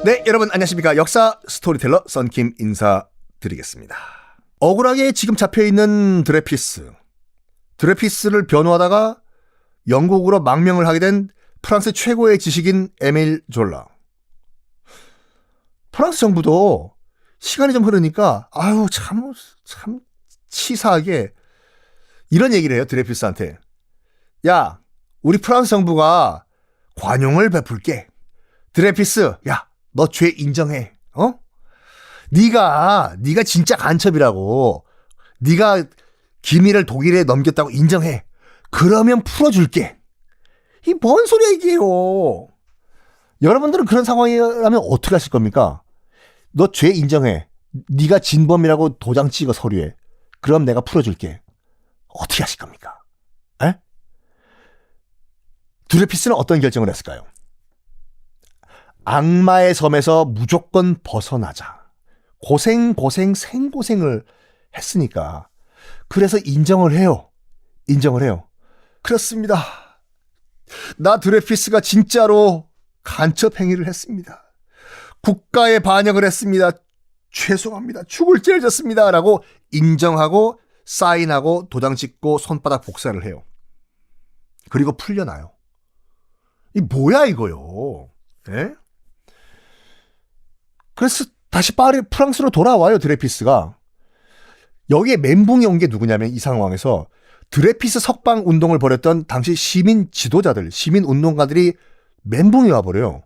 네, 여러분 안녕하십니까. 역사 스토리텔러 썬킴 인사드리겠습니다. 억울하게 지금 잡혀있는 드레피스를 변호하다가 영국으로 망명을 하게 된 프랑스 최고의 지식인 에밀 졸라. 프랑스 정부도 시간이 좀 흐르니까 참 치사하게 이런 얘기를 해요. 드레피스한테. 야, 우리 프랑스 정부가 관용을 베풀게. 드레피스, 야, 너 죄 인정해. 네가 진짜 간첩이라고. 네가 기밀을 독일에 넘겼다고 인정해. 그러면 풀어줄게. 이 뭔 소리야 이게요. 여러분들은 그런 상황이라면 어떻게 하실 겁니까? 너 죄 인정해. 네가 진범이라고 도장 찍어 서류에. 그럼 내가 풀어줄게. 어떻게 하실 겁니까? 에? 드레피스는 어떤 결정을 했을까요? 악마의 섬에서 무조건 벗어나자. 생고생을 했으니까. 그래서 인정을 해요. 그렇습니다. 나 드레피스가 진짜로 간첩 행위를 했습니다. 국가에 반역을 했습니다. 죄송합니다. 죽을 죄를 졌습니다. 라고 인정하고 사인하고 도장 찍고 손바닥 복사를 해요. 그리고 풀려나요. 이 뭐야 이거요. 예? 그래서 다시 프랑스로 돌아와요. 드레피스가. 여기에 멘붕이 온 게 누구냐면 이 상황에서 드레피스 석방 운동을 벌였던 당시 시민 지도자들, 시민 운동가들이 멘붕이 와버려요.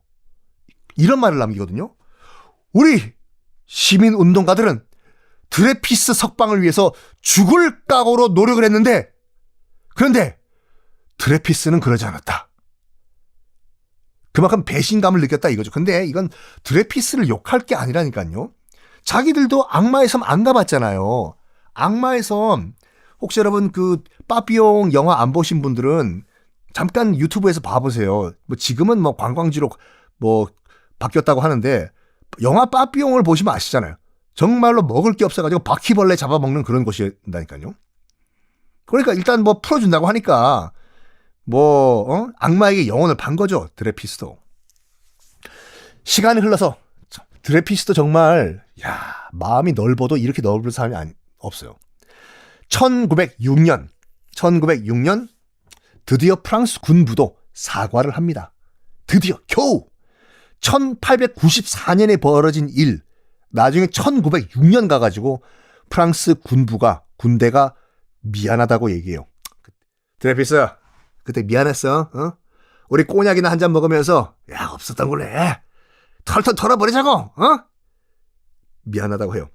이런 말을 남기거든요. 우리 시민 운동가들은 드레피스 석방을 위해서 죽을 각오로 노력을 했는데, 그런데 드레피스는 그러지 않았다. 그만큼 배신감을 느꼈다 이거죠. 근데 이건 드레피스를 욕할 게 아니라니까요. 자기들도 악마의 섬 안 가봤잖아요. 악마의 섬, 혹시 여러분 그 빠삐용 영화 안 보신 분들은 잠깐 유튜브에서 봐보세요. 지금은 관광지로 바뀌었다고 하는데, 영화 빠삐용을 보시면 아시잖아요. 정말로 먹을 게 없어가지고 바퀴벌레 잡아먹는 그런 곳이다니까요. 그러니까 일단 풀어준다고 하니까 악마에게 영혼을 판 거죠. 드레피스도. 시간이 흘러서 드레피스도 정말 마음이 넓어도 이렇게 넓은 사람이 없어요. 1906년 드디어 프랑스 군부도 사과를 합니다. 드디어 겨우 1894년에 벌어진 일, 나중에 1906년 가가지고 프랑스 군대가 미안하다고 얘기해요. 드레피스, 그때 미안했어. 우리 꼬냑이나 한 잔 먹으면서 없었던 걸로 해. 털털 털어버리자고. 미안하다고 해요.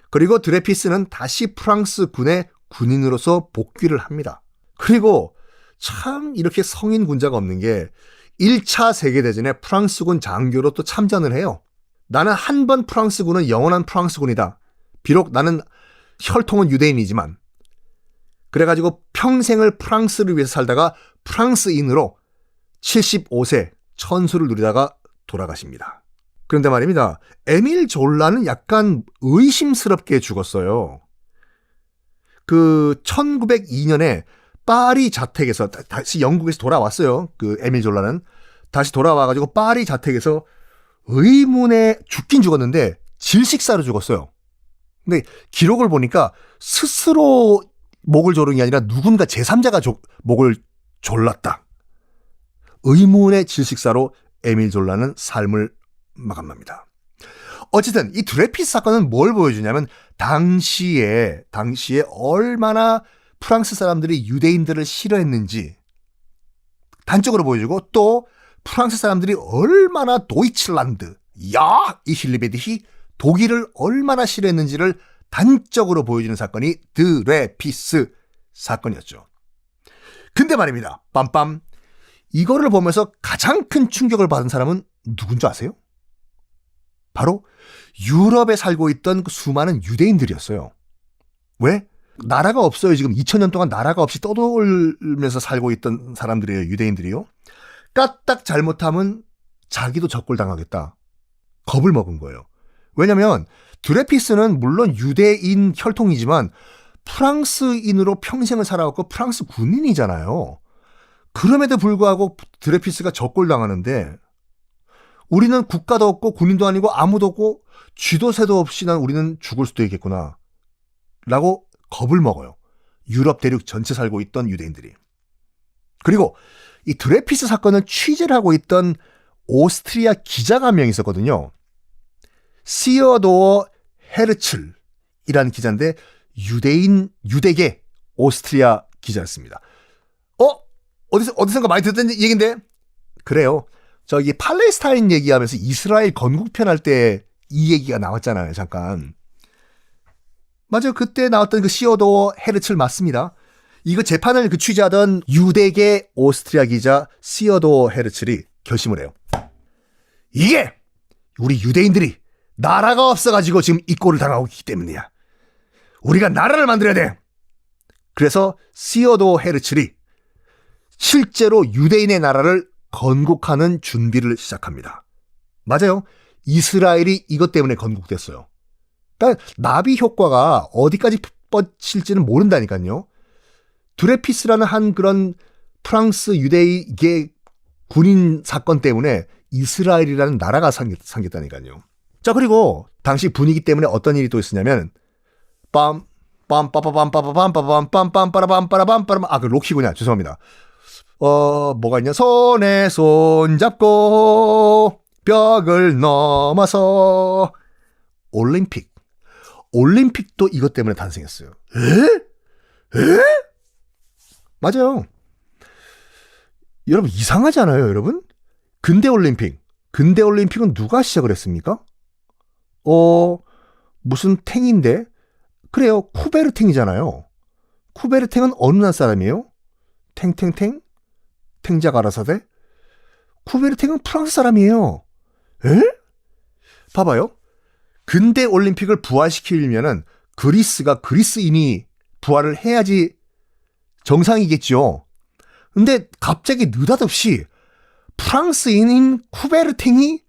그리고 드레피스는 다시 프랑스 군의 군인으로서 복귀를 합니다. 그리고 참 이렇게 성인 군자가 없는 게 1차 세계대전에 프랑스군 장교로 또 참전을 해요. 나는 한 번 프랑스군은 영원한 프랑스군이다. 비록 나는 혈통은 유대인이지만. 그래가지고 평생을 프랑스를 위해서 살다가 프랑스인으로 75세 천수를 누리다가 돌아가십니다. 그런데 말입니다. 에밀 졸라는 약간 의심스럽게 죽었어요. 1902년에 파리 자택에서 다시 영국에서 돌아왔어요. 에밀 졸라는 다시 돌아와가지고 파리 자택에서 의문에 죽긴 죽었는데 질식사로 죽었어요. 근데 기록을 보니까 스스로 목을 조른 게 아니라 누군가 제3자가 목을 졸랐다. 의문의 질식사로 에밀 졸라는 삶을 마감합니다. 어쨌든 이 드레피스 사건은 뭘 보여주냐면 당시에 얼마나 프랑스 사람들이 유대인들을 싫어했는지 단적으로 보여주고, 또 프랑스 사람들이 얼마나 도이칠란드, 이힐리베디히 독일을 얼마나 싫어했는지를 단적으로 보여주는 사건이 드레피스 사건이었죠. 근데 말입니다. 빰빰. 이거를 보면서 가장 큰 충격을 받은 사람은 누군지 아세요? 바로 유럽에 살고 있던 수많은 유대인들이었어요. 왜? 나라가 없어요. 지금 2000년 동안 나라가 없이 떠돌면서 살고 있던 사람들이에요. 유대인들이요. 까딱 잘못하면 자기도 적골당하겠다. 겁을 먹은 거예요. 왜냐면 드레피스는 물론 유대인 혈통이지만 프랑스인으로 평생을 살아왔고 프랑스 군인이잖아요. 그럼에도 불구하고 드레피스가 적골당하는데 우리는 국가도 없고 군인도 아니고 아무도 없고 쥐도 새도 없이 난 우리는 죽을 수도 있겠구나 라고 겁을 먹어요. 유럽 대륙 전체 살고 있던 유대인들이. 그리고 이 드레피스 사건을 취재를 하고 있던 오스트리아 기자가 한 명 있었거든요. 시어도어 헤르츠이라는 기자인데 유대계 오스트리아 기자였습니다. 어디선가 많이 듣던 얘기인데? 그래요. 저기 팔레스타인 얘기하면서 이스라엘 건국편 할 때 이 얘기가 나왔잖아요. 잠깐. 맞아요. 그때 나왔던 그 시어도어 헤르츠 맞습니다. 이거 재판을 취재하던 유대계 오스트리아 기자 시어도어 헤르츠이 결심을 해요. 이게 우리 유대인들이 나라가 없어가지고 지금 이 꼴을 당하고 있기 때문이야. 우리가 나라를 만들어야 돼. 그래서 시어도어 헤르츠이 실제로 유대인의 나라를 건국하는 준비를 시작합니다. 맞아요. 이스라엘이 이것 때문에 건국됐어요. 그러니까 나비 효과가 어디까지 뻗칠지는 모른다니까요. 드레피스라는 한 그런 프랑스 유대계 군인 사건 때문에 이스라엘이라는 나라가 생겼다니까요. 자, 그리고 당시 분위기 때문에 어떤 일이 또 있었냐면 그 록시구나. 죄송합니다. 뭐가 있냐? 손에 손 잡고 벽을 넘어서 올림픽도 이것 때문에 탄생했어요. 에? 맞아요. 여러분 이상하지 않아요, 여러분? 근대 올림픽은 누가 시작을 했습니까? 무슨 탱인데? 그래요, 쿠베르탱이잖아요. 쿠베르탱은 어느 나라 사람이에요? 탱탱탱? 탱자가라사대? 쿠베르탱은 프랑스 사람이에요. 에? 봐봐요. 근대 올림픽을 부활시키려면은 그리스인이 부활을 해야지 정상이겠죠. 근데 갑자기 느닷없이 프랑스인인 쿠베르탱이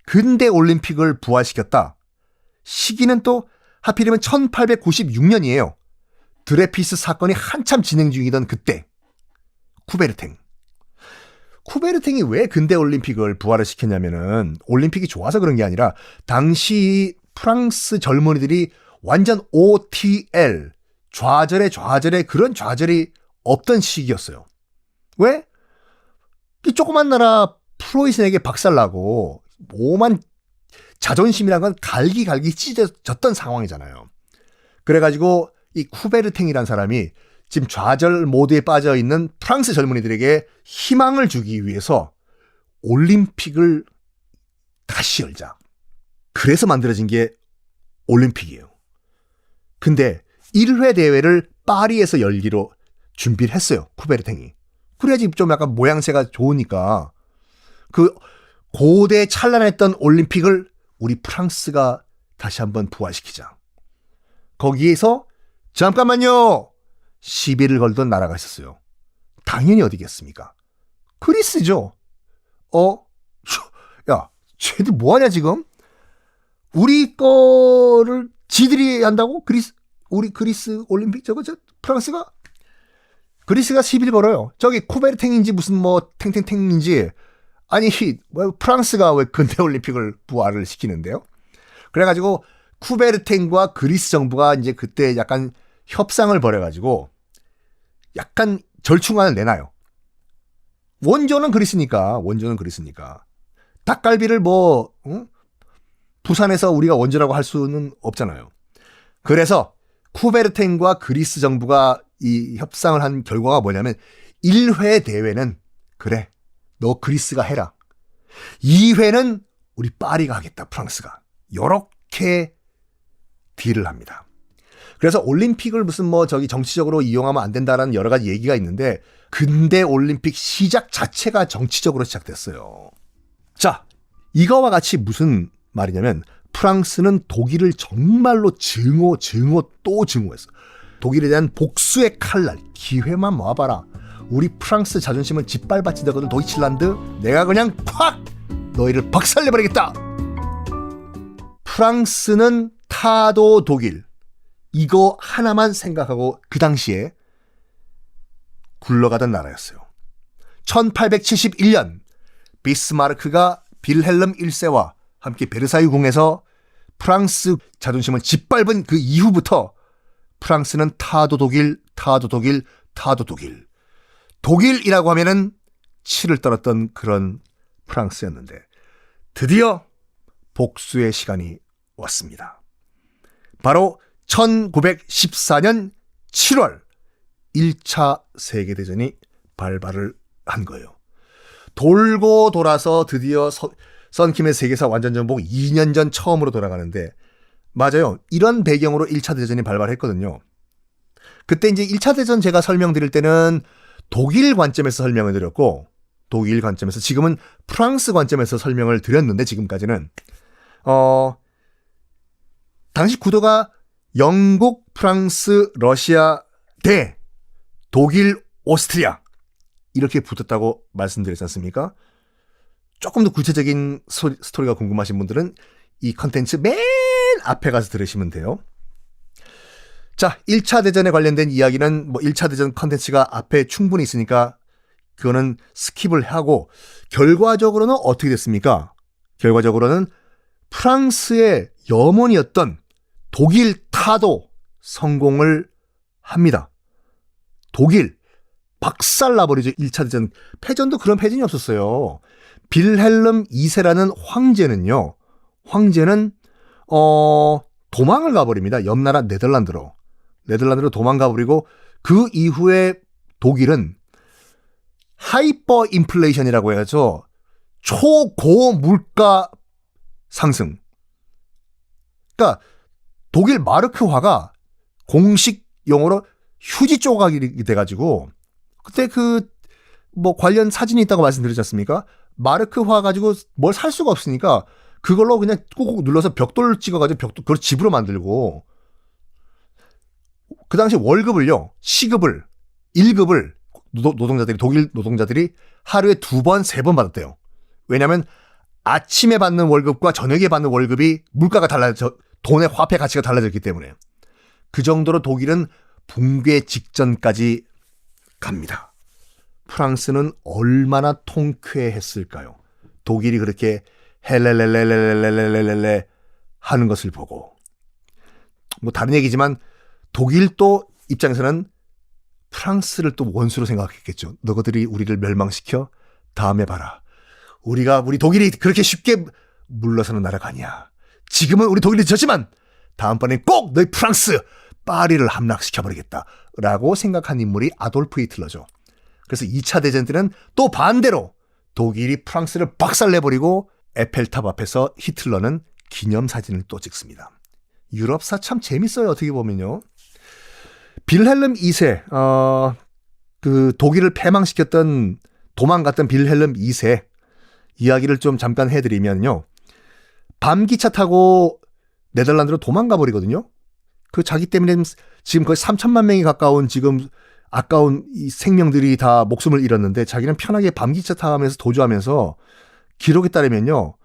근대 올림픽을 부활시켰다. 시기는 또 하필이면 1896년이에요. 드레피스 사건이 한참 진행 중이던 그때. 쿠베르탱이 왜 근대 올림픽을 부활을 시켰냐면은 올림픽이 좋아서 그런 게 아니라 당시 프랑스 젊은이들이 완전 OTL 좌절의 그런 좌절이 없던 시기였어요. 왜? 이 조그만 나라 프로이센에게 박살나고 오만 자존심이란 건 갈기갈기 찢어졌던 상황이잖아요. 그래가지고 이 쿠베르탱이란 사람이 지금 좌절 모드에 빠져 있는 프랑스 젊은이들에게 희망을 주기 위해서 올림픽을 다시 열자. 그래서 만들어진 게 올림픽이에요. 근데 1회 대회를 파리에서 열기로 준비를 했어요. 쿠베르탱이. 그래야지 좀 약간 모양새가 좋으니까. 그 고대 찬란했던 올림픽을 우리 프랑스가 다시 한번 부활시키자. 거기에서 잠깐만요. 시비를 걸던 나라가 있었어요. 당연히 어디겠습니까? 그리스죠. 야, 쟤들 뭐하냐 지금? 우리 거를 지들이 한다고? 우리 그리스 올림픽 프랑스가? 그리스가 시비를 걸어요. 저기 쿠베르탱인지 무슨 뭐 탱탱탱인지 아니 프랑스가 왜 근대 올림픽을 부활을 시키는데요? 그래가지고 쿠베르탱과 그리스 정부가 이제 그때 약간 협상을 벌여가지고 약간 절충안을 내놔요. 원조는 그리스니까. 닭갈비를 부산에서 우리가 원조라고 할 수는 없잖아요. 그래서 쿠베르탱과 그리스 정부가 이 협상을 한 결과가 뭐냐면 1회 대회는 그래, 너 그리스가 해라. 2회는 우리 파리가 하겠다, 프랑스가. 요렇게 딜을 합니다. 그래서 올림픽을 무슨 정치적으로 이용하면 안 된다라는 여러 가지 얘기가 있는데 근대 올림픽 시작 자체가 정치적으로 시작됐어요. 자, 이거와 같이 무슨 말이냐면 프랑스는 독일을 정말로 또 증오했어. 독일에 대한 복수의 칼날, 기회만 모아봐라. 우리 프랑스 자존심을 짓밟아치더거든 도이칠란드. 내가 그냥 콱 너희를 박살내버리겠다. 프랑스는 타도 독일 이거 하나만 생각하고 그 당시에 굴러가던 나라였어요. 1871년 비스마르크가 빌헬름 1세와 함께 베르사유 궁에서 프랑스 자존심을 짓밟은 그 이후부터 프랑스는 타도 독일, 타도 독일, 타도 독일. 독일이라고 하면은 치를 떨었던 그런 프랑스였는데 드디어 복수의 시간이 왔습니다. 바로 1914년 7월 1차 세계대전이 발발을 한 거예요. 돌고 돌아서 드디어 썬킴의 세계사 완전정복 2년 전 처음으로 돌아가는데 맞아요. 이런 배경으로 1차 대전이 발발했거든요. 그때 이제 1차 대전 제가 설명드릴 때는 독일 관점에서 설명을 드렸고 독일 관점에서 지금은 프랑스 관점에서 설명을 드렸는데 지금까지는 당시 구도가 영국, 프랑스, 러시아 대 독일, 오스트리아 이렇게 붙었다고 말씀드렸지 않습니까? 조금 더 구체적인 스토리가 궁금하신 분들은 이 컨텐츠 맨 앞에 가서 들으시면 돼요. 자, 1차 대전에 관련된 이야기는 뭐 1차 대전 컨텐츠가 앞에 충분히 있으니까 그거는 스킵을 하고 결과적으로는 어떻게 됐습니까? 결과적으로는 프랑스의 염원이었던 독일 타도 성공을 합니다. 독일 박살나버리죠. 1차 대전. 패전도 그런 패전이 없었어요. 빌헬름 2세라는 황제는요. 황제는 도망을 가버립니다. 옆나라 네덜란드로 도망가버리고 그 이후에 독일은 하이퍼 인플레이션이라고 해야죠. 초고 물가 상승. 그러니까 독일 마르크화가 공식 용어로 휴지 조각이 돼가지고 그때 뭐 관련 사진이 있다고 말씀드렸지 않습니까? 마르크화 가지고 뭘 살 수가 없으니까 그걸로 그냥 꾹꾹 눌러서 벽돌 찍어가지고 그걸 집으로 만들고 그 당시 월급을요, 시급을 1급을 독일 노동자들이 하루에 2번, 3번 받았대요. 왜냐하면 아침에 받는 월급과 저녁에 받는 월급이 물가가 돈의 화폐 가치가 달라졌기 때문에 그 정도로 독일은 붕괴 직전까지 갑니다. 프랑스는 얼마나 통쾌했을까요? 독일이 그렇게 헬렐렐렐렐렐렐렐렐 하는 것을 보고 뭐 다른 얘기지만 독일 또 입장에서는 프랑스를 또 원수로 생각했겠죠. 너희들이 우리를 멸망시켜 다음에 봐라. 우리 독일이 그렇게 쉽게 물러서는 나라가 아니야. 지금은 우리 독일이 졌지만 다음번엔 꼭 너희 프랑스 파리를 함락시켜버리겠다 라고 생각한 인물이 아돌프 히틀러죠. 그래서 2차 대전 때는 또 반대로 독일이 프랑스를 박살내버리고 에펠탑 앞에서 히틀러는 기념사진을 또 찍습니다. 유럽사 참 재밌어요. 어떻게 보면요. 빌헬름 2세 그 독일을 패망시켰던 도망갔던 빌헬름 2세 이야기를 좀 잠깐 해드리면요. 밤기차 타고 네덜란드로 도망가 버리거든요. 그 자기 때문에 지금 거의 3천만 명이 가까운 지금 아까운 이 생명들이 다 목숨을 잃었는데 자기는 편하게 밤기차 타면서 도주하면서 기록에 따르면요.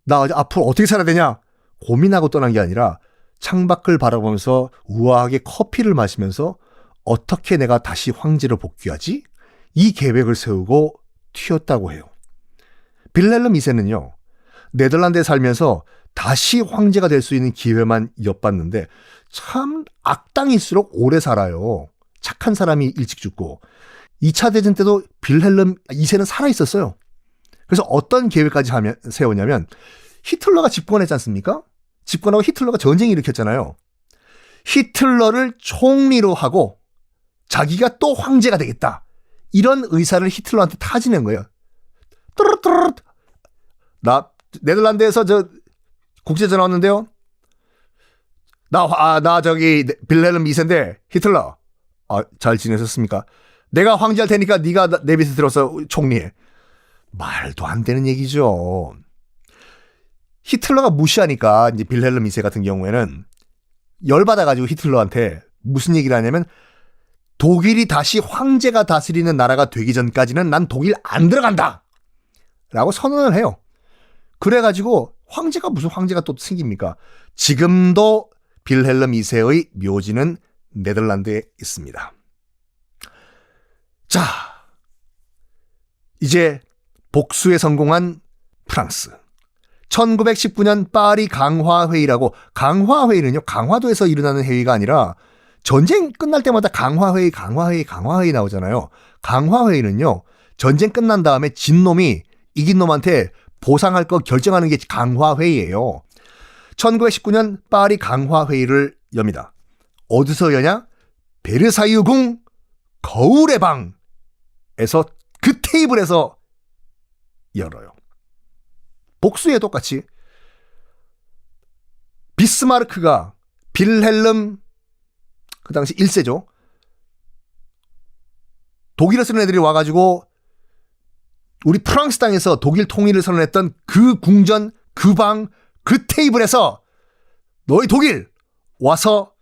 나 앞으로 어떻게 살아야 되냐 고민하고 떠난 게 아니라 창밖을 바라보면서 우아하게 커피를 마시면서 어떻게 내가 다시 황제로 복귀하지? 이 계획을 세우고 튀었다고 해요. 빌헬름 2세는요. 네덜란드에 살면서 다시 황제가 될 수 있는 기회만 엿봤는데 참 악당일수록 오래 살아요. 착한 사람이 일찍 죽고 2차 대전 때도 빌헬름 2세는 살아있었어요. 그래서 어떤 계획까지 세우냐면 히틀러가 집권했지 않습니까? 집권하고 히틀러가 전쟁을 일으켰잖아요. 히틀러를 총리로 하고 자기가 또 황제가 되겠다. 이런 의사를 히틀러한테 타지는 거예요. 나 네덜란드에서 국제전화 왔는데요. 나 저기 빌헬름 2세인데 히틀러. 잘 지내셨습니까? 내가 황제할 테니까 네가 내 밑에 들어서 총리해. 말도 안 되는 얘기죠. 히틀러가 무시하니까 이제 빌헬름 2세 같은 경우에는 열받아가지고 히틀러한테 무슨 얘기를 하냐면 독일이 다시 황제가 다스리는 나라가 되기 전까지는 난 독일 안 들어간다 라고 선언을 해요. 그래가지고 무슨 황제가 또 생깁니까? 지금도 빌헬름 2세의 묘지는 네덜란드에 있습니다. 자, 이제 복수에 성공한 프랑스. 1919년 파리 강화회의라고, 강화회의는요, 강화도에서 일어나는 회의가 아니라 전쟁 끝날 때마다 강화회의 나오잖아요. 강화회의는요, 전쟁 끝난 다음에 진 놈이 이긴 놈한테 보상할 거 결정하는 게 강화회의예요. 1919년 파리 강화회의를 엽니다. 어디서 여냐? 베르사유 궁 거울의 방에서, 그 테이블에서 열어요. 복수에 똑같이 비스마르크가, 빌헬름 그 당시 1세죠. 독일어 쓰는 애들이 와가지고 우리 프랑스 땅에서 독일 통일을 선언했던 그 궁전, 그 방, 그 테이블에서 너희 독일 와서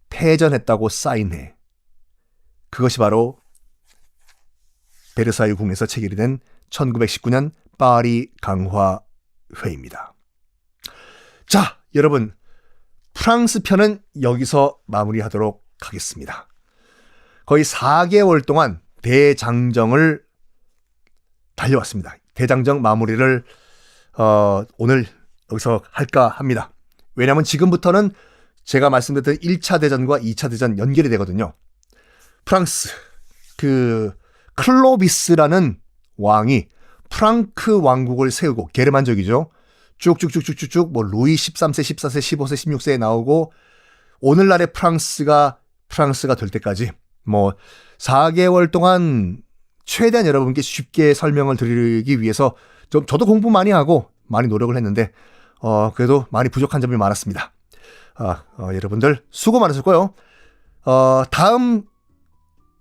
패전했다고 사인해. 그것이 바로 베르사유 궁에서 체결이 된 1919년 파리 강화회의입니다. 자, 여러분, 프랑스 편은 여기서 마무리하도록 하겠습니다. 거의 4개월 동안 대장정을 달려왔습니다. 대장정 마무리를 오늘 여기서 할까 합니다. 왜냐하면 지금부터는 제가 말씀드렸던 1차 대전과 2차 대전 연결이 되거든요. 프랑스, 그 클로비스라는 왕이 프랑크 왕국을 세우고, 게르만족이죠. 쭉쭉쭉쭉쭉 뭐 루이 13세, 14세, 15세, 16세에 나오고 오늘날의 프랑스가 될 때까지 뭐 4개월 동안 최대한 여러분께 쉽게 설명을 드리기 위해서 저도 공부 많이 하고 많이 노력을 했는데 그래도 많이 부족한 점이 많았습니다. 여러분들 수고 많으셨고요. 다음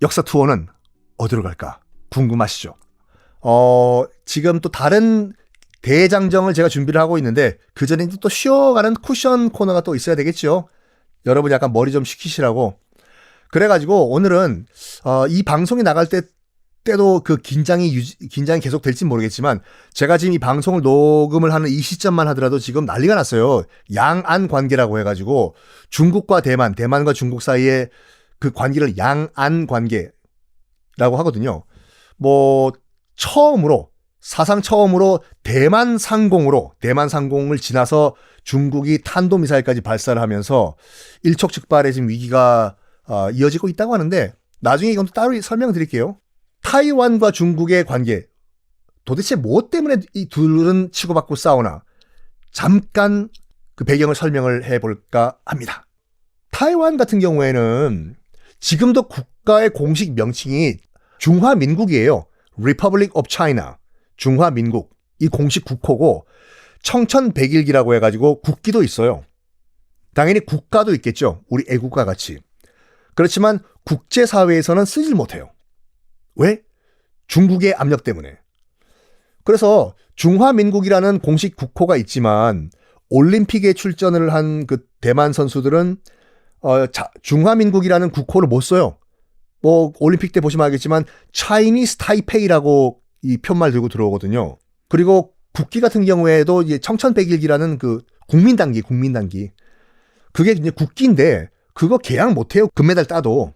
역사 투어는 어디로 갈까 궁금하시죠? 지금 또 다른 대장정을 제가 준비를 하고 있는데 그 전에 또 쉬어가는 쿠션 코너가 또 있어야 되겠죠. 여러분 약간 머리 좀 식히시라고. 그래가지고 오늘은 이 방송이 나갈 때도 그 긴장이 계속 될지 모르겠지만 제가 지금 이 방송을 녹음을 하는 이 시점만 하더라도 지금 난리가 났어요. 양안 관계라고 해가지고 중국과 대만과 중국 사이의 그 관계를 양안 관계라고 하거든요. 뭐 사상 처음으로 대만 상공을 지나서 중국이 탄도미사일까지 발사를 하면서 일촉즉발의 지금 위기가 이어지고 있다고 하는데 나중에 이건 또 따로 설명드릴게요. 타이완과 중국의 관계, 도대체 뭐 때문에 이 둘은 치고받고 싸우나 잠깐 그 배경을 설명을 해볼까 합니다. 타이완 같은 경우에는 지금도 국가의 공식 명칭이 중화민국이에요. Republic of China, 중화민국. 이 공식 국호고 청천백일기라고 해가지고 국기도 있어요. 당연히 국가도 있겠죠. 우리 애국가 같이. 그렇지만 국제사회에서는 쓰질 못해요. 왜? 중국의 압력 때문에. 그래서 중화민국이라는 공식 국호가 있지만 올림픽에 출전을 한 그 대만 선수들은 중화민국이라는 국호를 못 써요. 뭐 올림픽 때 보시면 알겠지만 차이니스 타이페이라고 이 편말 들고 들어오거든요. 그리고 국기 같은 경우에도 이제 청천백일기라는 그 국민단기. 그게 이제 국기인데 그거 개양 못 해요. 금메달 따도.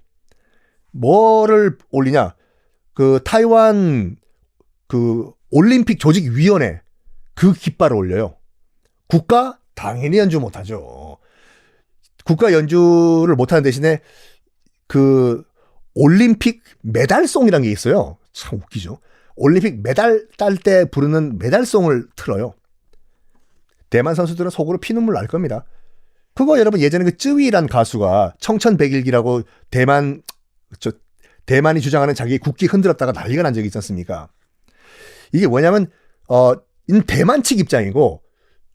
뭐를 올리냐? 그 타이완 그 올림픽 조직위원회 그 깃발을 올려요. 국가 당연히 연주 못 하죠. 국가 연주를 못 하는 대신에 그 올림픽 메달송이라는 게 있어요. 참 웃기죠. 올림픽 메달 딸 때 부르는 메달송을 틀어요. 대만 선수들은 속으로 피눈물 날 겁니다. 그거 여러분 예전에 그 쯔위란 가수가 청천백일기라고 대만이 주장하는 자기 국기 흔들었다가 난리가 난 적이 있지 않습니까? 이게 뭐냐면 대만 측 입장이고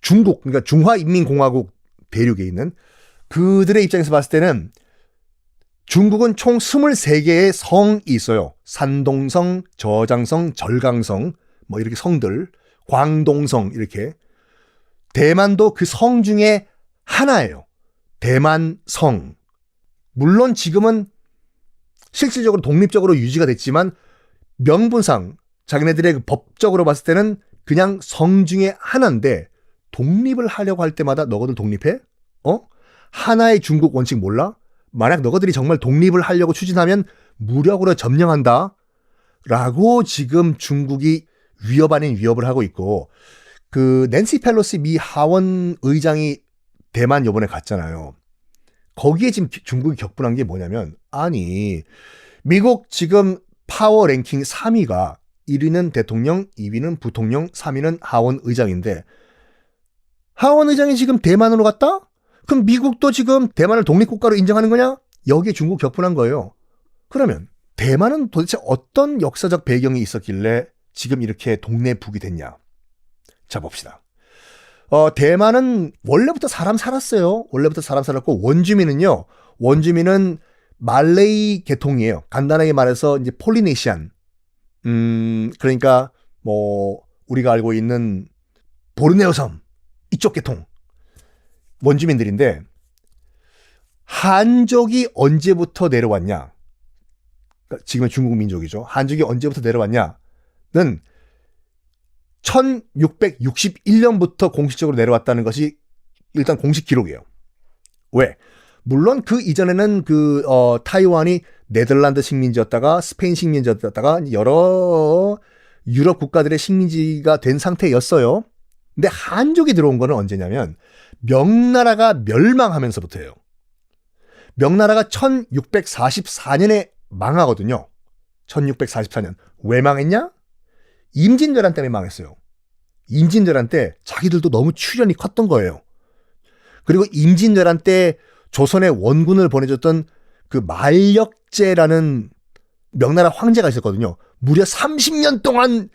중국, 그러니까 중화인민공화국 대륙에 있는 그들의 입장에서 봤을 때는 중국은 총 23개의 성이 있어요. 산동성, 저장성, 절강성, 뭐 이렇게 성들, 광동성 이렇게. 대만도 그 성 중에 하나예요. 대만성. 물론 지금은 실질적으로 독립적으로 유지가 됐지만 명분상 자기네들의 그 법적으로 봤을 때는 그냥 성 중에 하나인데 독립을 하려고 할 때마다 너희들 독립해? 하나의 중국 원칙 몰라? 만약 너희들이 정말 독립을 하려고 추진하면 무력으로 점령한다 라고 지금 중국이 위협 아닌 위협을 하고 있고, 그 낸시 펠로시 미 하원 의장이 대만 요번에 갔잖아요. 거기에 지금 중국이 격분한 게 뭐냐면, 아니 미국 지금 파워 랭킹 3위가 1위는 대통령, 2위는 부통령, 3위는 하원 의장인데 하원 의장이 지금 대만으로 갔다? 그럼 미국도 지금 대만을 독립국가로 인정하는 거냐? 여기에 중국 격분한 거예요. 그러면 대만은 도대체 어떤 역사적 배경이 있었길래 지금 이렇게 독내북이 됐냐? 자, 봅시다. 대만은 원래부터 사람 살았어요. 원래부터 사람 살았고, 원주민은 말레이 계통이에요. 간단하게 말해서 이제 폴리네시안. 그러니까 뭐 우리가 알고 있는 보르네오 섬 이쪽 계통 원주민들인데, 한족이 언제부터 내려왔냐? 그러니까 지금은 중국 민족이죠. 한족이 언제부터 내려왔냐는 1661년부터 공식적으로 내려왔다는 것이 일단 공식 기록이에요. 왜? 물론 그 이전에는 타이완이 네덜란드 식민지였다가 스페인 식민지였다가 여러 유럽 국가들의 식민지가 된 상태였어요. 근데 한족이 들어온 거는 언제냐면 명나라가 멸망하면서부터예요. 명나라가 1644년에 망하거든요. 1644년. 왜 망했냐? 임진왜란 때문에 망했어요. 임진왜란 때 자기들도 너무 출연이 컸던 거예요. 그리고 임진왜란 때 조선에 원군을 보내줬던 그 말역제라는 명나라 황제가 있었거든요. 무려 30년 동안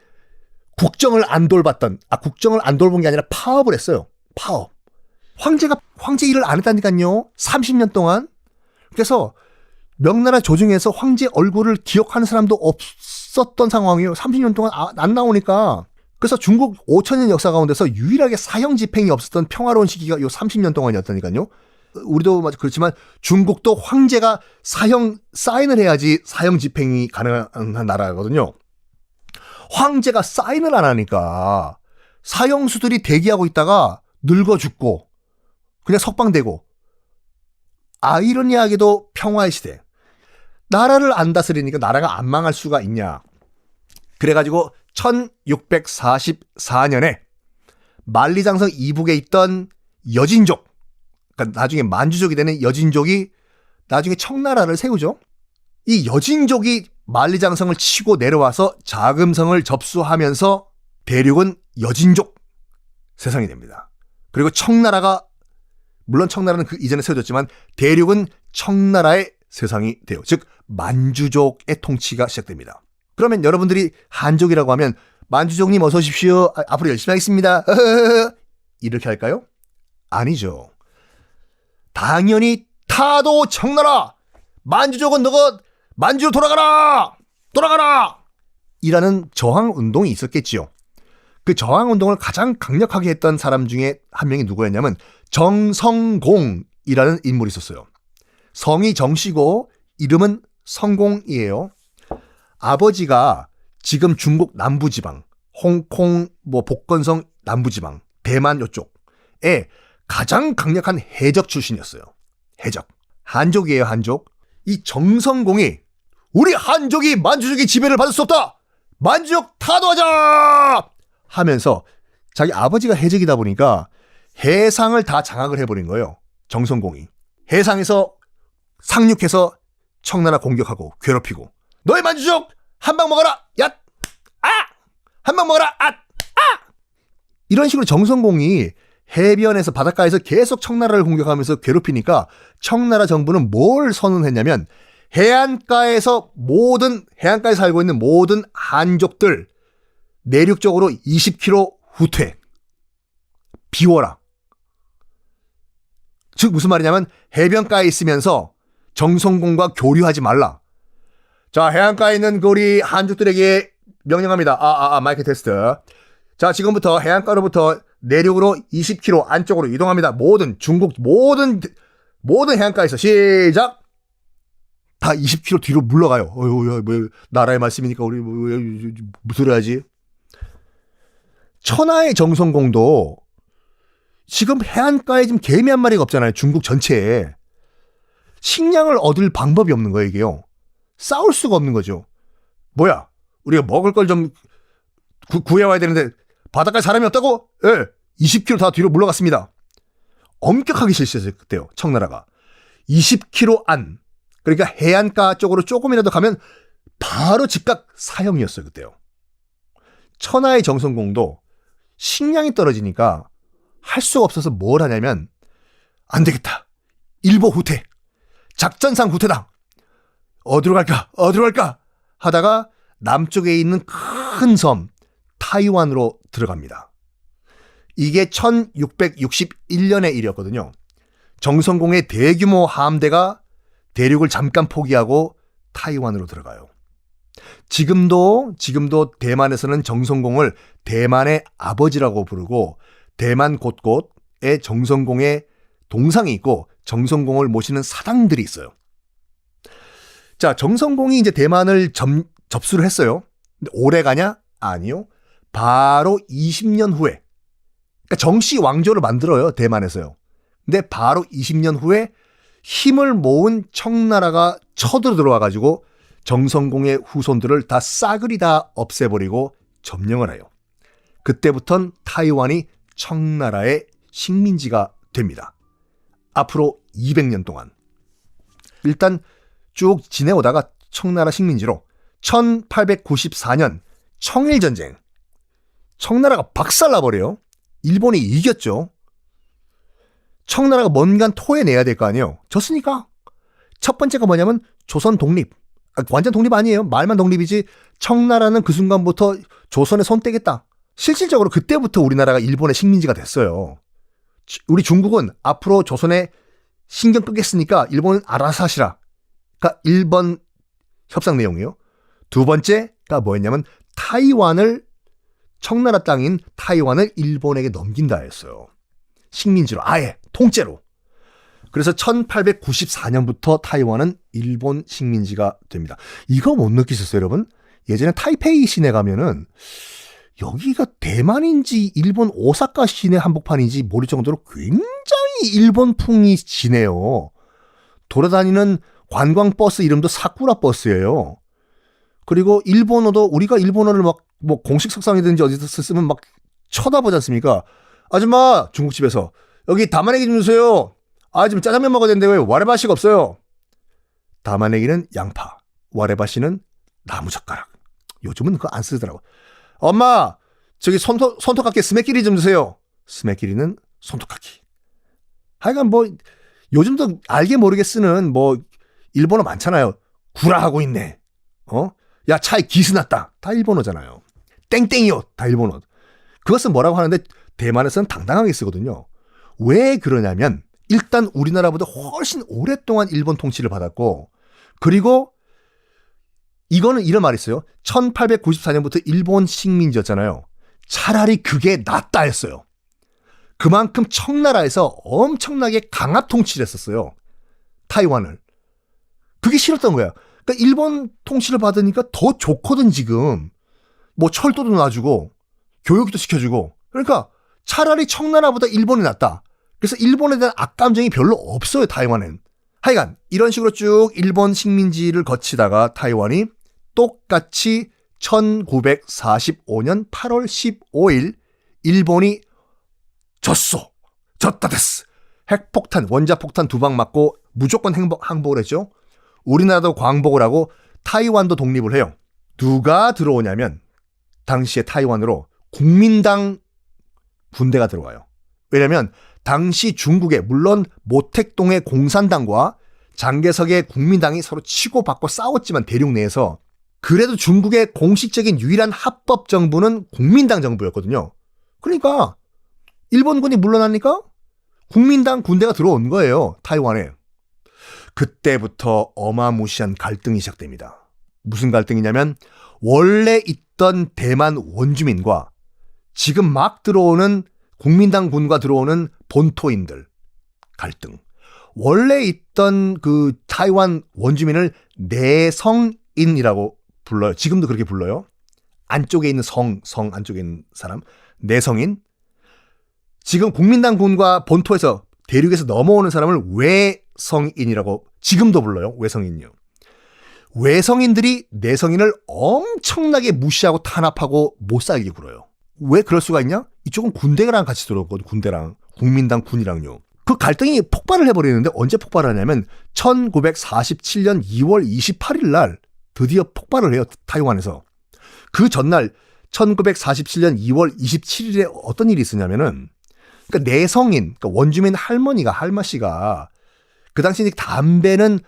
국정을 안 돌본 게 아니라 파업을 했어요. 파업. 황제가 황제 일을 안 했다니까요. 30년 동안. 그래서 명나라 조중에서 황제 얼굴을 기억하는 사람도 없었던 상황이에요. 30년 동안 안 나오니까. 그래서 중국 5천년 역사 가운데서 유일하게 사형 집행이 없었던 평화로운 시기가 요 30년 동안이었다니까요. 우리도 그렇지만 중국도 황제가 사인을 해야지 사형 집행이 가능한 나라거든요. 황제가 사인을 안 하니까 사형수들이 대기하고 있다가 늙어 죽고 그냥 석방되고, 아이러니하게도 평화의 시대. 나라를 안 다스리니까 나라가 안 망할 수가 있냐. 그래가지고 1644년에 만리장성 이북에 있던 여진족, 그러니까 나중에 만주족이 되는 여진족이 나중에 청나라를 세우죠. 이 여진족이 만리장성을 치고 내려와서 자금성을 접수하면서 대륙은 여진족 세상이 됩니다. 그리고 청나라가, 물론 청나라는 그 이전에 세워졌지만 대륙은 청나라의 세상이 돼요. 즉 만주족의 통치가 시작됩니다. 그러면 여러분들이 한족이라고 하면 만주족님 어서 오십시오. 앞으로 열심히 하겠습니다. 이렇게 할까요? 아니죠. 당연히 타도 청나라, 만주족은 너가 만주로 돌아가라 이라는 저항운동이 있었겠지요. 그 저항운동을 가장 강력하게 했던 사람 중에 한 명이 누구였냐면 정성공이라는 인물이 있었어요. 성이 정씨고 이름은 성공이에요. 아버지가 지금 중국 남부지방, 홍콩, 복건성 남부지방, 대만 요쪽에 가장 강력한 해적 출신이었어요. 해적. 한족이에요, 한족. 이 정성공이 우리 한족이 만주족의 지배를 받을 수 없다! 만주족 타도하자! 하면서 자기 아버지가 해적이다 보니까 해상을 다 장악을 해버린 거예요. 정성공이. 해상에서 상륙해서 청나라 공격하고 괴롭히고, 너희 만주족 한 방 먹어라! 얏! 아! 한 방 먹어라! 아! 아! 이런 식으로 정성공이 해변에서 바닷가에서 계속 청나라를 공격하면서 괴롭히니까 청나라 정부는 뭘 선언했냐면 해안가에 살고 있는 모든 한족들 내륙적으로 20km 후퇴. 비워라. 즉 무슨 말이냐면 해변가에 있으면서 정성공과 교류하지 말라. 자, 해안가에 있는 우리 한족들에게 명령합니다. 마이크 테스트. 자, 지금부터 해안가로부터 내륙으로 20km 안쪽으로 이동합니다. 중국 모든 해안가에서 시작. 다 20km 뒤로 물러가요. 나라의 말씀이니까 우리 무슨 소리 하지? 천하의 정성공도 지금 해안가에 지금 개미 한 마리가 없잖아요. 중국 전체에. 식량을 얻을 방법이 없는 거예요, 이게요. 싸울 수가 없는 거죠. 뭐야? 우리가 먹을 걸 좀 구해와야 되는데 바닷가에 사람이 없다고? 예. 20km 다 뒤로 물러갔습니다. 엄격하게 실시했어요. 그때요. 청나라가. 20km 안. 그러니까 해안가 쪽으로 조금이라도 가면 바로 즉각 사형이었어요. 그때요. 천하의 정성공도 식량이 떨어지니까 할 수가 없어서 뭘 하냐면 안 되겠다. 일보 후퇴. 작전상 후퇴다. 어디로 갈까 하다가 남쪽에 있는 큰 섬 타이완으로 들어갑니다. 이게 1661년의 일이었거든요. 정성공의 대규모 함대가 대륙을 잠깐 포기하고 타이완으로 들어가요. 지금도 대만에서는 정성공을 대만의 아버지라고 부르고 대만 곳곳에 정성공의 동상이 있고 정성공을 모시는 사당들이 있어요. 자, 정성공이 이제 대만을 접수를 했어요. 근데 오래 가냐? 아니요. 바로 20년 후에. 그러니까 정씨 왕조를 만들어요. 대만에서요. 근데 바로 20년 후에 힘을 모은 청나라가 쳐들어 들어와가지고 정성공의 후손들을 다 싸그리 다 없애버리고 점령을 해요. 그때부터는 타이완이 청나라의 식민지가 됩니다. 앞으로 200년 동안. 일단 쭉 지내오다가 청나라 식민지로 1894년 청일전쟁. 청나라가 박살나버려요. 일본이 이겼죠. 청나라가 뭔가 토해내야 될 거 아니에요. 졌으니까. 첫 번째가 뭐냐면 조선 독립. 완전 독립 아니에요. 말만 독립이지 청나라는 그 순간부터 조선에 손 떼겠다. 실질적으로 그때부터 우리나라가 일본의 식민지가 됐어요. 우리 중국은 앞으로 조선에 신경 끄겠으니까 일본은 알아서 하시라. 그러니까 1번 협상 내용이요. 두 번째가 뭐였냐면 타이완을 청나라 땅인 타이완을 일본에게 넘긴다 했어요. 식민지로 아예 통째로. 그래서 1894년부터 타이완은 일본 식민지가 됩니다. 이거 못 느끼셨어요, 여러분? 예전에 타이페이 시내 가면은 여기가 대만인지 일본 오사카 시내 한복판인지 모를 정도로 굉장히 일본풍이 지네요. 돌아다니는 관광버스 이름도 사쿠라 버스예요. 그리고 일본어도 우리가 일본어를 막 뭐 공식 석상이든지 어디서 쓰면 막 쳐다보지 않습니까? 아줌마 중국집에서 여기 담아내기 좀 주세요. 아 지금 짜장면 먹어야 되는데 왜 와레바시가 없어요? 담아내기는 양파, 와레바시는 나무젓가락. 요즘은 그거 안 쓰더라고. 엄마 저기 손톱깎이 스매끼리 좀 주세요. 스매끼리는 손톱깎이. 하여간 뭐 요즘도 알게 모르게 쓰는 뭐 일본어 많잖아요. 구라하고 있네. 야 차에 기스 났다. 다 일본어잖아요. 땡땡이요. 다 일본어. 그것은 뭐라고 하는데 대만에서는 당당하게 쓰거든요. 왜 그러냐면 일단 우리나라보다 훨씬 오랫동안 일본 통치를 받았고 그리고 이거는 이런 말이 있어요. 1894년부터 일본 식민지였잖아요. 차라리 그게 낫다 했어요. 그만큼 청나라에서 엄청나게 강압 통치를 했었어요. 타이완을. 그게 싫었던 거야. 그러니까 일본 통치를 받으니까 더 좋거든 지금. 뭐 철도도 놔주고 교육도 시켜주고. 그러니까 차라리 청나라보다 일본이 낫다. 그래서 일본에 대한 악감정이 별로 없어요. 타이완은. 하여간 이런 식으로 쭉 일본 식민지를 거치다가 타이완이 똑같이 1945년 8월 15일 일본이 졌다 됐어. 핵폭탄, 원자폭탄 2방 맞고 무조건 항복을 했죠. 우리나라도 광복을 하고 타이완도 독립을 해요. 누가 들어오냐면 당시에 타이완으로 국민당 군대가 들어와요. 왜냐면 당시 중국에 물론 모택동의 공산당과 장개석의 국민당이 서로 치고받고 싸웠지만 대륙 내에서 그래도 중국의 공식적인 유일한 합법 정부는 국민당 정부였거든요. 그러니까 일본군이 물러나니까 국민당 군대가 들어온 거예요. 타이완에. 그때부터 어마무시한 갈등이 시작됩니다. 무슨 갈등이냐면 원래 있던 대만 원주민과 지금 막 들어오는 국민당 군과 들어오는 본토인들 갈등. 원래 있던 그 타이완 원주민을 내성인이라고 불러요. 지금도 그렇게 불러요. 안쪽에 있는 성 안쪽에 있는 사람 내성인. 지금 국민당 군과 본토에서 대륙에서 넘어오는 사람을 외성인이라고 지금도 불러요. 외성인이요. 외성인들이 내성인을 엄청나게 무시하고 탄압하고 못 살게 굴어요. 왜 그럴 수가 있냐? 이쪽은 군대랑 같이 들어오거든. 군대랑 국민당 군이랑요. 그 갈등이 폭발을 해버리는데 언제 폭발하냐면 1947년 2월 28일 날 드디어 폭발을 해요. 타이완에서. 그 전날 1947년 2월 27일에 어떤 일이 있었냐면은 그러니까 내성인, 그러니까 원주민 할머니가 그 당시 담배는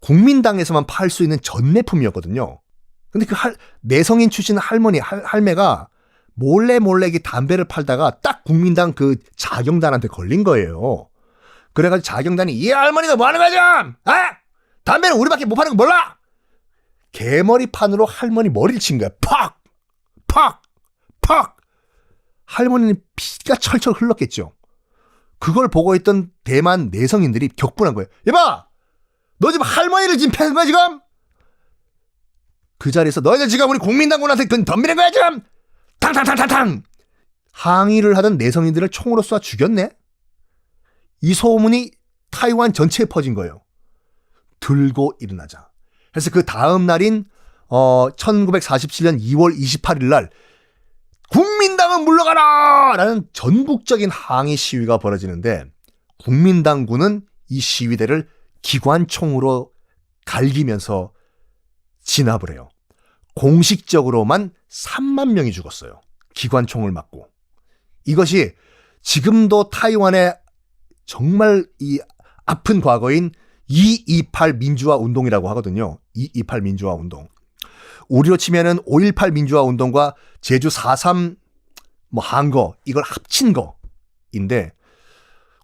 국민당에서만 팔 수 있는 전매품이었거든요. 근데 그 내성인 출신 할매가 몰래 이 담배를 팔다가 딱 국민당 그 자경단한테 걸린 거예요. 그래가지고 자경단이 이 할머니가 뭐 하는 거야 지금? 아? 담배는 우리밖에 못 파는 거 몰라? 개머리판으로 할머니 머리를 친 거야. 팍! 팍! 팍! 할머니는 피가 철철 흘렀겠죠. 그걸 보고 있던 대만 내성인들이 격분한 거예요. 이봐! 너 지금 할머니를 지금 패는 거야 지금? 그 자리에서 너희들 지금 우리 국민당군한테 덤비는 거야 지금? 탕탕탕탕탕! 항의를 하던 내성인들을 총으로 쏴 죽였네? 이 소문이 타이완 전체에 퍼진 거예요. 들고 일어나자. 그래서 그 다음 날인 1947년 2월 28일 날 국민당은 물러가라! 라는 전국적인 항의 시위가 벌어지는데 국민당군은 이 시위대를 기관총으로 갈기면서 진압을 해요. 공식적으로만 3만 명이 죽었어요. 기관총을 맞고. 이것이 지금도 타이완의 정말 이 아픈 과거인 228 민주화 운동이라고 하거든요. 228 민주화 운동. 우리로 치면은 5.18 민주화 운동과 제주 4.3 항거 이걸 합친 거인데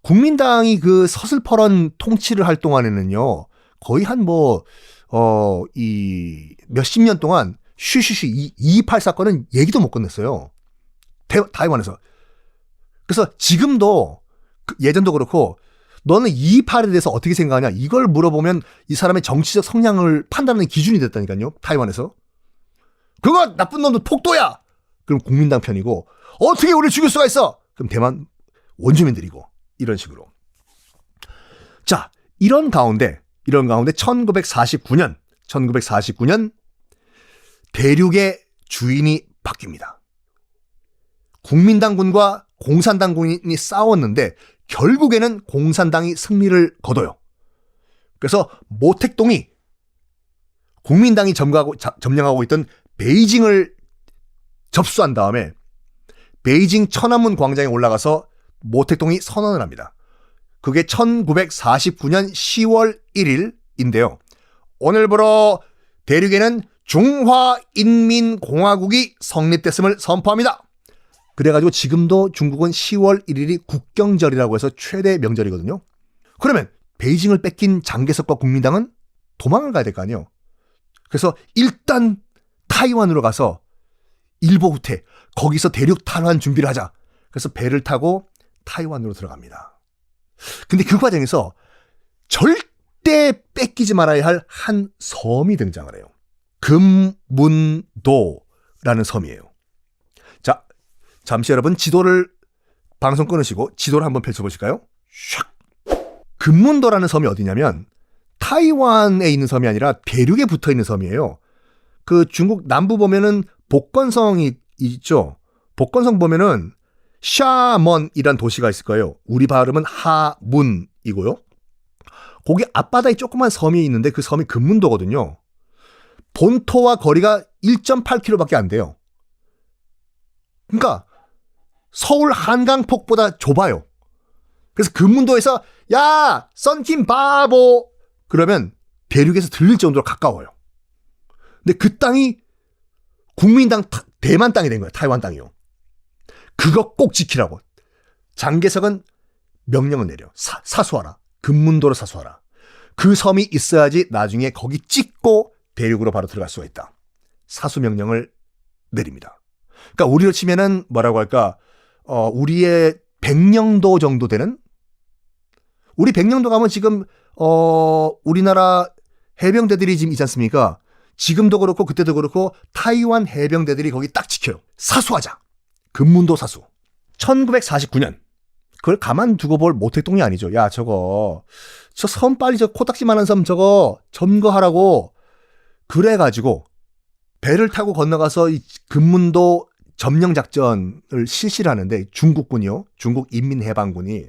국민당이 그 서슬퍼런 통치를 할 동안에는요. 거의 한 몇십 년 동안 쉬쉬쉬 228 사건은 얘기도 못 끝냈어요. 타이완에서. 그래서 지금도 예전도 그렇고 너는 228에 대해서 어떻게 생각하냐 이걸 물어보면 이 사람의 정치적 성향을 판단하는 기준이 됐다니까요. 타이완에서. 그거 나쁜 놈도 폭도야. 그럼 국민당 편이고 어떻게 우리를 죽일 수가 있어? 그럼 대만 원주민들이고 이런 식으로. 자, 이런 가운데 1949년 대륙의 주인이 바뀝니다. 국민당군과 공산당군이 싸웠는데 결국에는 공산당이 승리를 거둬요. 그래서 모택동이 국민당이 점령하고 있던 베이징을 접수한 다음에 베이징 천안문 광장에 올라가서 모택동이 선언을 합니다. 그게 1949년 10월 1일인데요. 오늘부로 대륙에는 중화인민공화국이 성립됐음을 선포합니다. 그래가지고 지금도 중국은 10월 1일이 국경절이라고 해서 최대 명절이거든요. 그러면 베이징을 뺏긴 장개석과 국민당은 도망을 가야 될 거 아니에요. 그래서 일단 타이완으로 가서 일보 후퇴, 거기서 대륙 탈환 준비를 하자. 그래서 배를 타고 타이완으로 들어갑니다. 근데 그 과정에서 절대 뺏기지 말아야 할 한 섬이 등장을 해요. 금문도라는 섬이에요. 자, 잠시 여러분 방송 끊으시고 지도를 한번 펼쳐보실까요? 샥. 금문도라는 섬이 어디냐면 타이완에 있는 섬이 아니라 대륙에 붙어 있는 섬이에요. 그 중국 남부 보면은 복건성이 있죠. 복건성 보면은 샤먼이란 도시가 있을 거예요. 우리 발음은 하문이고요. 거기 앞바다에 조그만 섬이 있는데 그 섬이 금문도거든요. 본토와 거리가 1.8km밖에 안 돼요. 그러니까 서울 한강폭보다 좁아요. 그래서 금문도에서 야 썬킴 바보 그러면 대륙에서 들릴 정도로 가까워요. 근데 그 땅이 국민당 대만 땅이 된 거예요. 타이완 땅이요. 그거 꼭 지키라고. 장개석은 명령을 내려. 사수하라. 금문도로 사수하라. 그 섬이 있어야지 나중에 거기 찍고 대륙으로 바로 들어갈 수가 있다. 사수 명령을 내립니다. 그러니까 우리로 치면은 뭐라고 할까? 우리의 백령도 정도 되는? 우리 백령도 가면 지금 우리나라 해병대들이 지금 있지 않습니까? 지금도 그렇고 그때도 그렇고 타이완 해병대들이 거기 딱 지켜요. 사수하자. 금문도 사수. 1949년. 그걸 가만두고 볼 모택동이 아니죠. 야 저 섬 빨리 저 코딱지만한 섬 저거 점거하라고 그래가지고 배를 타고 건너가서 이 금문도 점령 작전을 실시를 하는데 중국군이요. 중국 인민해방군이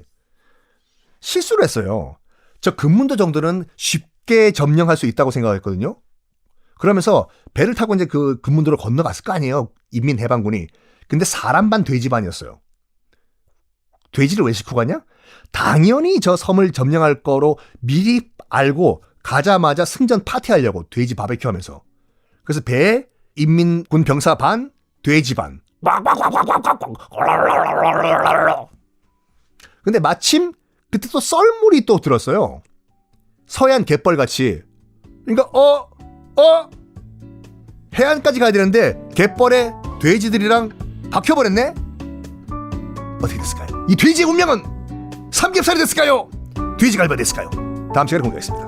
실수를 했어요. 저 금문도 정도는 쉽게 점령할 수 있다고 생각했거든요. 그러면서 배를 타고 이제 그 금문도를 건너갔을 거 아니에요. 인민해방군이. 근데 사람 반 돼지 반이었어요. 돼지를 왜 싣고 가냐? 당연히 저 섬을 점령할 거로 미리 알고 가자마자 승전 파티하려고 돼지 바베큐 하면서. 그래서 배에 인민군 병사 반, 돼지 반. 근데 마침 그때 또 썰물이 또 들었어요. 서해안 갯벌같이. 그러니까 해안까지 가야 되는데 갯벌에 돼지들이랑 박혀버렸네? 어떻게 됐을까요? 이 돼지의 운명은 삼겹살이 됐을까요? 돼지갈비가 됐을까요? 다음 시간에 공개하겠습니다.